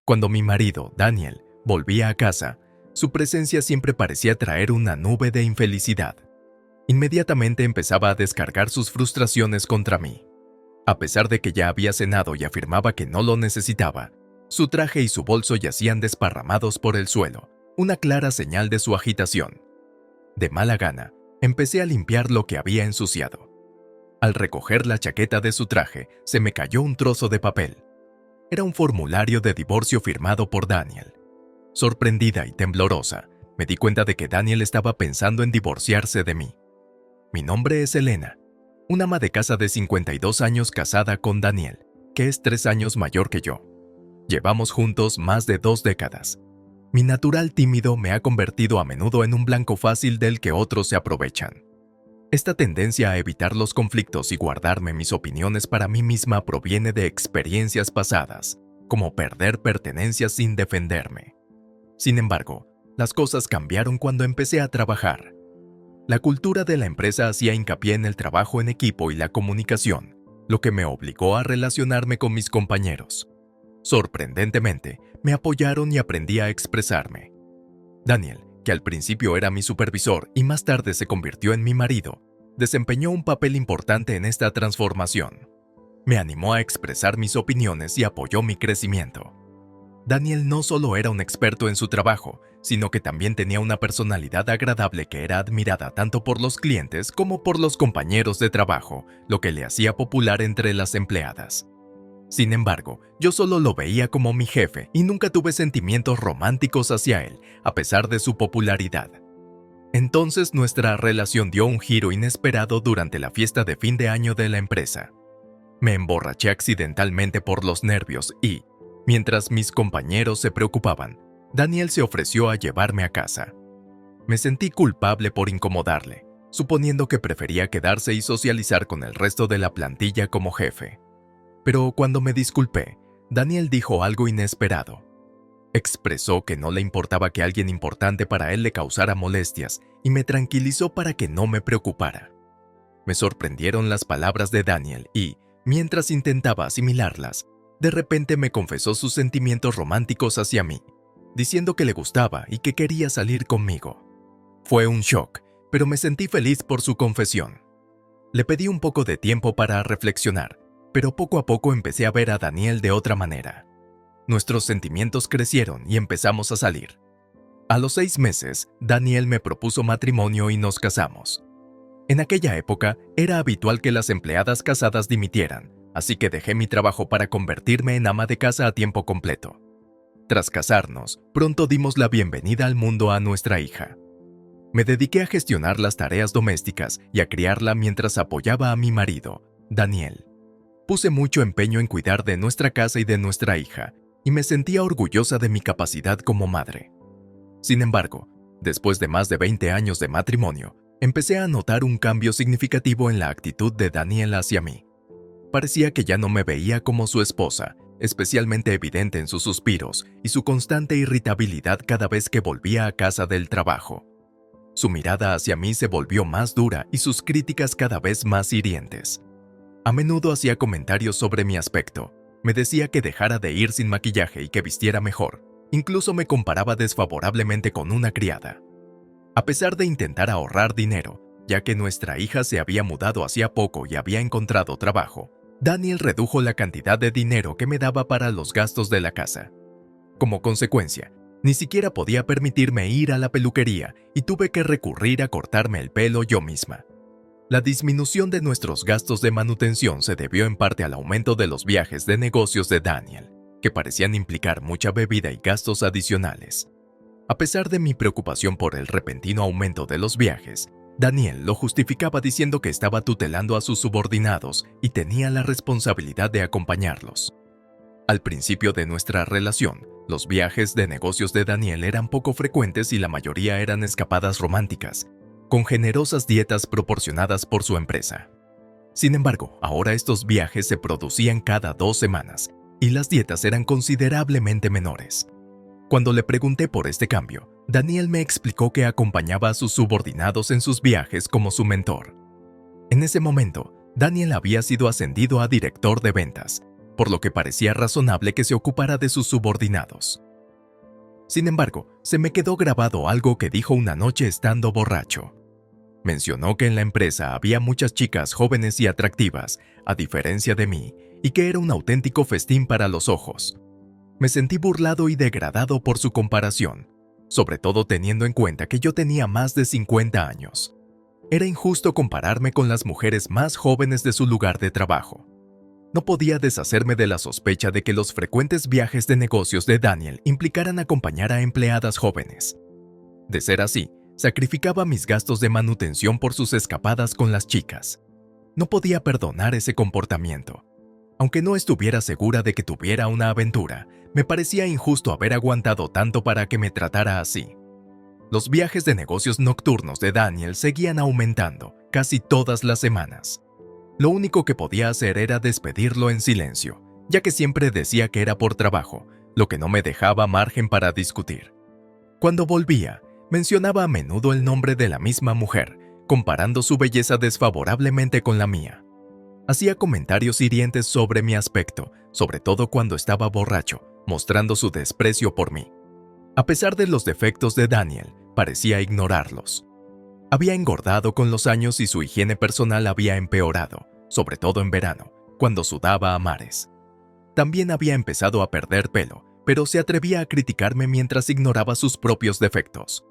Cuando mi marido, Daniel, volvía a casa, su presencia siempre parecía traer una nube de infelicidad. Inmediatamente empezaba a descargar sus frustraciones contra mí. A pesar de que ya había cenado y afirmaba que no lo necesitaba, su traje y su bolso yacían desparramados por el suelo, una clara señal de su agitación. De mala gana, empecé a limpiar lo que había ensuciado. Al recoger la chaqueta de su traje, se me cayó un trozo de papel. Era un formulario de divorcio firmado por Daniel. Sorprendida y temblorosa, me di cuenta de que Daniel estaba pensando en divorciarse de mí. Mi nombre es Elena, una ama de casa de 52 años casada con Daniel, que es 3 años mayor que yo. Llevamos juntos más de 2 décadas. Mi natural tímido me ha convertido a menudo en un blanco fácil del que otros se aprovechan. Esta tendencia a evitar los conflictos y guardarme mis opiniones para mí misma proviene de experiencias pasadas, como perder pertenencias sin defenderme. Sin embargo, las cosas cambiaron cuando empecé a trabajar. La cultura de la empresa hacía hincapié en el trabajo en equipo y la comunicación, lo que me obligó a relacionarme con mis compañeros. Sorprendentemente, me apoyaron y aprendí a expresarme. Daniel, que al principio era mi supervisor y más tarde se convirtió en mi marido, desempeñó un papel importante en esta transformación. Me animó a expresar mis opiniones y apoyó mi crecimiento. Daniel no solo era un experto en su trabajo, sino que también tenía una personalidad agradable que era admirada tanto por los clientes como por los compañeros de trabajo, lo que le hacía popular entre las empleadas. Sin embargo, yo solo lo veía como mi jefe y nunca tuve sentimientos románticos hacia él, a pesar de su popularidad. Entonces nuestra relación dio un giro inesperado durante la fiesta de fin de año de la empresa. Me emborraché accidentalmente por los nervios y, mientras mis compañeros se preocupaban, Daniel se ofreció a llevarme a casa. Me sentí culpable por incomodarle, suponiendo que prefería quedarse y socializar con el resto de la plantilla como jefe. Pero cuando me disculpé, Daniel dijo algo inesperado. Expresó que no le importaba que alguien importante para él le causara molestias y me tranquilizó para que no me preocupara. Me sorprendieron las palabras de Daniel y, mientras intentaba asimilarlas, de repente me confesó sus sentimientos románticos hacia mí, diciendo que le gustaba y que quería salir conmigo. Fue un shock, pero me sentí feliz por su confesión. Le pedí un poco de tiempo para reflexionar, pero poco a poco empecé a ver a Daniel de otra manera. Nuestros sentimientos crecieron y empezamos a salir. A los 6 meses, Daniel me propuso matrimonio y nos casamos. En aquella época, era habitual que las empleadas casadas dimitieran, así que dejé mi trabajo para convertirme en ama de casa a tiempo completo. Tras casarnos, pronto dimos la bienvenida al mundo a nuestra hija. Me dediqué a gestionar las tareas domésticas y a criarla mientras apoyaba a mi marido, Daniel. Puse mucho empeño en cuidar de nuestra casa y de nuestra hija, y me sentía orgullosa de mi capacidad como madre. Sin embargo, después de más de 20 años de matrimonio, empecé a notar un cambio significativo en la actitud de Daniel hacia mí. Parecía que ya no me veía como su esposa, especialmente evidente en sus suspiros y su constante irritabilidad cada vez que volvía a casa del trabajo. Su mirada hacia mí se volvió más dura y sus críticas cada vez más hirientes. A menudo hacía comentarios sobre mi aspecto. Me decía que dejara de ir sin maquillaje y que vistiera mejor. Incluso me comparaba desfavorablemente con una criada. A pesar de intentar ahorrar dinero, ya que nuestra hija se había mudado hacía poco y había encontrado trabajo, Daniel redujo la cantidad de dinero que me daba para los gastos de la casa. Como consecuencia, ni siquiera podía permitirme ir a la peluquería y tuve que recurrir a cortarme el pelo yo misma. La disminución de nuestros gastos de manutención se debió en parte al aumento de los viajes de negocios de Daniel, que parecían implicar mucha bebida y gastos adicionales. A pesar de mi preocupación por el repentino aumento de los viajes, Daniel lo justificaba diciendo que estaba tutelando a sus subordinados y tenía la responsabilidad de acompañarlos. Al principio de nuestra relación, los viajes de negocios de Daniel eran poco frecuentes y la mayoría eran escapadas románticas, con generosas dietas proporcionadas por su empresa. Sin embargo, ahora estos viajes se producían cada 2 semanas y las dietas eran considerablemente menores. Cuando le pregunté por este cambio, Daniel me explicó que acompañaba a sus subordinados en sus viajes como su mentor. En ese momento, Daniel había sido ascendido a director de ventas, por lo que parecía razonable que se ocupara de sus subordinados. Sin embargo, se me quedó grabado algo que dijo una noche estando borracho. Mencionó que en la empresa había muchas chicas jóvenes y atractivas, a diferencia de mí, y que era un auténtico festín para los ojos. Me sentí burlado y degradado por su comparación, sobre todo teniendo en cuenta que yo tenía más de 50 años. Era injusto compararme con las mujeres más jóvenes de su lugar de trabajo. No podía deshacerme de la sospecha de que los frecuentes viajes de negocios de Daniel implicaran acompañar a empleadas jóvenes. De ser así, sacrificaba mis gastos de manutención por sus escapadas con las chicas. No podía perdonar ese comportamiento. Aunque no estuviera segura de que tuviera una aventura, me parecía injusto haber aguantado tanto para que me tratara así. Los viajes de negocios nocturnos de Daniel seguían aumentando, casi todas las semanas. Lo único que podía hacer era despedirlo en silencio, ya que siempre decía que era por trabajo, lo que no me dejaba margen para discutir. Cuando volvía, mencionaba a menudo el nombre de la misma mujer, comparando su belleza desfavorablemente con la mía. Hacía comentarios hirientes sobre mi aspecto, sobre todo cuando estaba borracho, mostrando su desprecio por mí. A pesar de los defectos de Daniel, parecía ignorarlos. Había engordado con los años y su higiene personal había empeorado, sobre todo en verano, cuando sudaba a mares. También había empezado a perder pelo, pero se atrevía a criticarme mientras ignoraba sus propios defectos.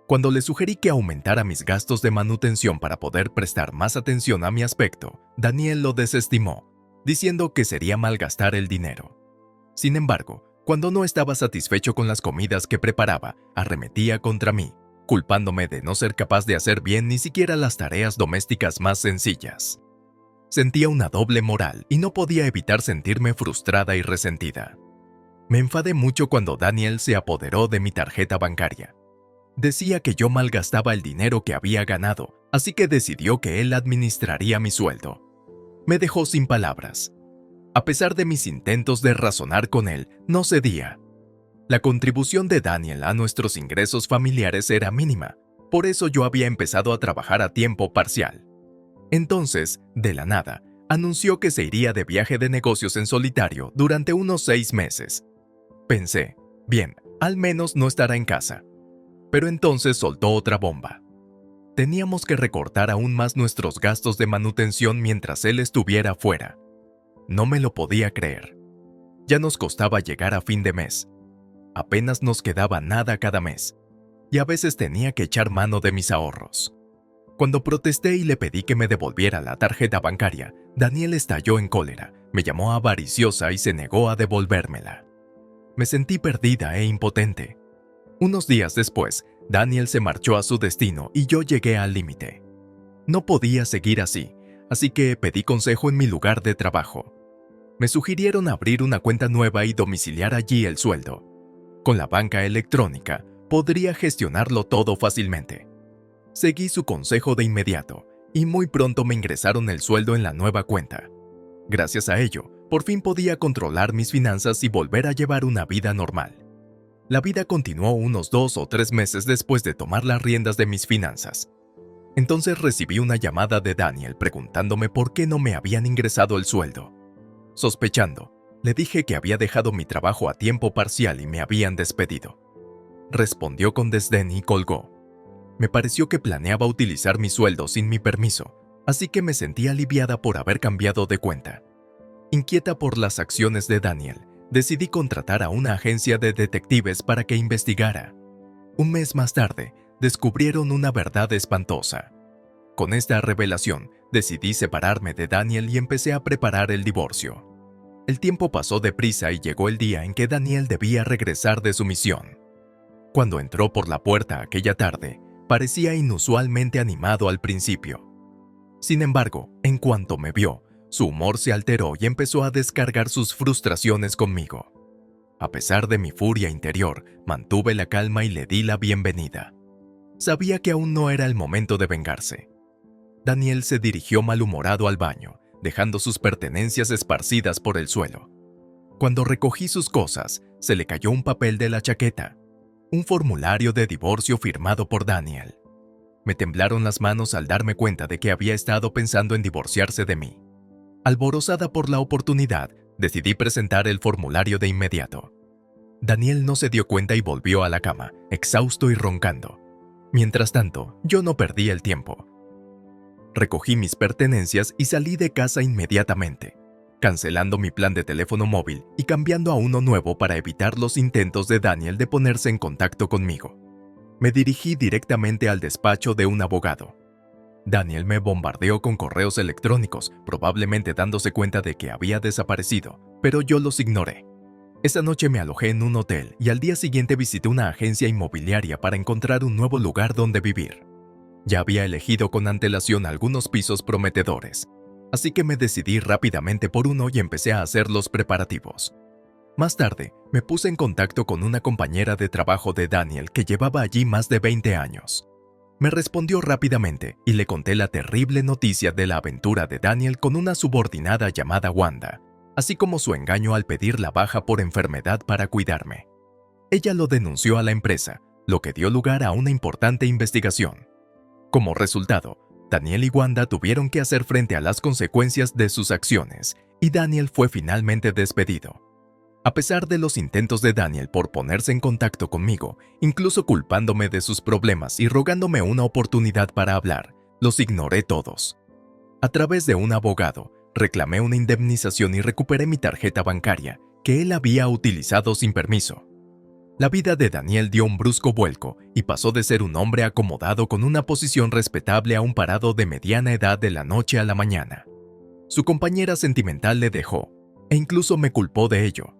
Cuando le sugerí que aumentara mis gastos de manutención para poder prestar más atención a mi aspecto, Daniel lo desestimó, diciendo que sería malgastar el dinero. Sin embargo, cuando no estaba satisfecho con las comidas que preparaba, arremetía contra mí, culpándome de no ser capaz de hacer bien ni siquiera las tareas domésticas más sencillas. Sentía una doble moral y no podía evitar sentirme frustrada y resentida. Me enfadé mucho cuando Daniel se apoderó de mi tarjeta bancaria. Decía que yo malgastaba el dinero que había ganado, así que decidió que él administraría mi sueldo. Me dejó sin palabras. A pesar de mis intentos de razonar con él, no cedía. La contribución de Daniel a nuestros ingresos familiares era mínima, por eso yo había empezado a trabajar a tiempo parcial. Entonces, de la nada, anunció que se iría de viaje de negocios en solitario durante unos 6 meses. Pensé, bien, al menos no estará en casa. Pero entonces soltó otra bomba. Teníamos que recortar aún más nuestros gastos de manutención mientras él estuviera fuera. No me lo podía creer. Ya nos costaba llegar a fin de mes. Apenas nos quedaba nada cada mes, y a veces tenía que echar mano de mis ahorros. Cuando protesté y le pedí que me devolviera la tarjeta bancaria, Daniel estalló en cólera, me llamó avariciosa y se negó a devolvérmela. Me sentí perdida e impotente. Unos días después, Daniel se marchó a su destino y yo llegué al límite. No podía seguir así que pedí consejo en mi lugar de trabajo. Me sugirieron abrir una cuenta nueva y domiciliar allí el sueldo. Con la banca electrónica, podría gestionarlo todo fácilmente. Seguí su consejo de inmediato, y muy pronto me ingresaron el sueldo en la nueva cuenta. Gracias a ello, por fin podía controlar mis finanzas y volver a llevar una vida normal. La vida continuó unos 2 o 3 meses después de tomar las riendas de mis finanzas. Entonces recibí una llamada de Daniel preguntándome por qué no me habían ingresado el sueldo. Sospechando, le dije que había dejado mi trabajo a tiempo parcial y me habían despedido. Respondió con desdén y colgó. Me pareció que planeaba utilizar mi sueldo sin mi permiso, así que me sentí aliviada por haber cambiado de cuenta. Inquieta por las acciones de Daniel, decidí contratar a una agencia de detectives para que investigara. Un mes más tarde, descubrieron una verdad espantosa. Con esta revelación, decidí separarme de Daniel y empecé a preparar el divorcio. El tiempo pasó deprisa y llegó el día en que Daniel debía regresar de su misión. Cuando entró por la puerta aquella tarde, parecía inusualmente animado al principio. Sin embargo, en cuanto me vio, su humor se alteró y empezó a descargar sus frustraciones conmigo. A pesar de mi furia interior, mantuve la calma y le di la bienvenida. Sabía que aún no era el momento de vengarse. Daniel se dirigió malhumorado al baño, dejando sus pertenencias esparcidas por el suelo. Cuando recogí sus cosas, se le cayó un papel de la chaqueta, un formulario de divorcio firmado por Daniel. Me temblaron las manos al darme cuenta de que había estado pensando en divorciarse de mí. Alborozada por la oportunidad, Decidí presentar el formulario de inmediato. Daniel no se dio cuenta y volvió a la cama, exhausto y roncando. Mientras tanto, yo no perdí el tiempo. Recogí mis pertenencias y salí de casa inmediatamente, cancelando mi plan de teléfono móvil y cambiando a uno nuevo para evitar los intentos de Daniel de ponerse en contacto conmigo. Me dirigí directamente al despacho de un abogado. Daniel me bombardeó con correos electrónicos, probablemente dándose cuenta de que había desaparecido, pero yo los ignoré. Esa noche me alojé en un hotel y al día siguiente visité una agencia inmobiliaria para encontrar un nuevo lugar donde vivir. Ya había elegido con antelación algunos pisos prometedores, así que me decidí rápidamente por uno y empecé a hacer los preparativos. Más tarde, me puse en contacto con una compañera de trabajo de Daniel que llevaba allí más de 20 años. Me respondió rápidamente y le conté la terrible noticia de la aventura de Daniel con una subordinada llamada Wanda, así como su engaño al pedir la baja por enfermedad para cuidarme. Ella lo denunció a la empresa, lo que dio lugar a una importante investigación. Como resultado, Daniel y Wanda tuvieron que hacer frente a las consecuencias de sus acciones, y Daniel fue finalmente despedido. A pesar de los intentos de Daniel por ponerse en contacto conmigo, incluso culpándome de sus problemas y rogándome una oportunidad para hablar, los ignoré todos. A través de un abogado, reclamé una indemnización y recuperé mi tarjeta bancaria, que él había utilizado sin permiso. La vida de Daniel dio un brusco vuelco y pasó de ser un hombre acomodado con una posición respetable a un parado de mediana edad de la noche a la mañana. Su compañera sentimental le dejó, e incluso me culpó de ello.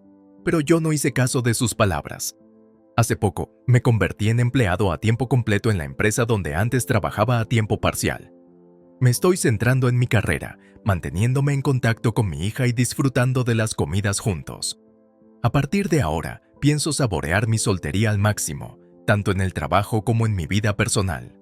Pero yo no hice caso de sus palabras. Hace poco, me convertí en empleado a tiempo completo en la empresa donde antes trabajaba a tiempo parcial. Me estoy centrando en mi carrera, manteniéndome en contacto con mi hija y disfrutando de las comidas juntos. A partir de ahora, pienso saborear mi soltería al máximo, tanto en el trabajo como en mi vida personal.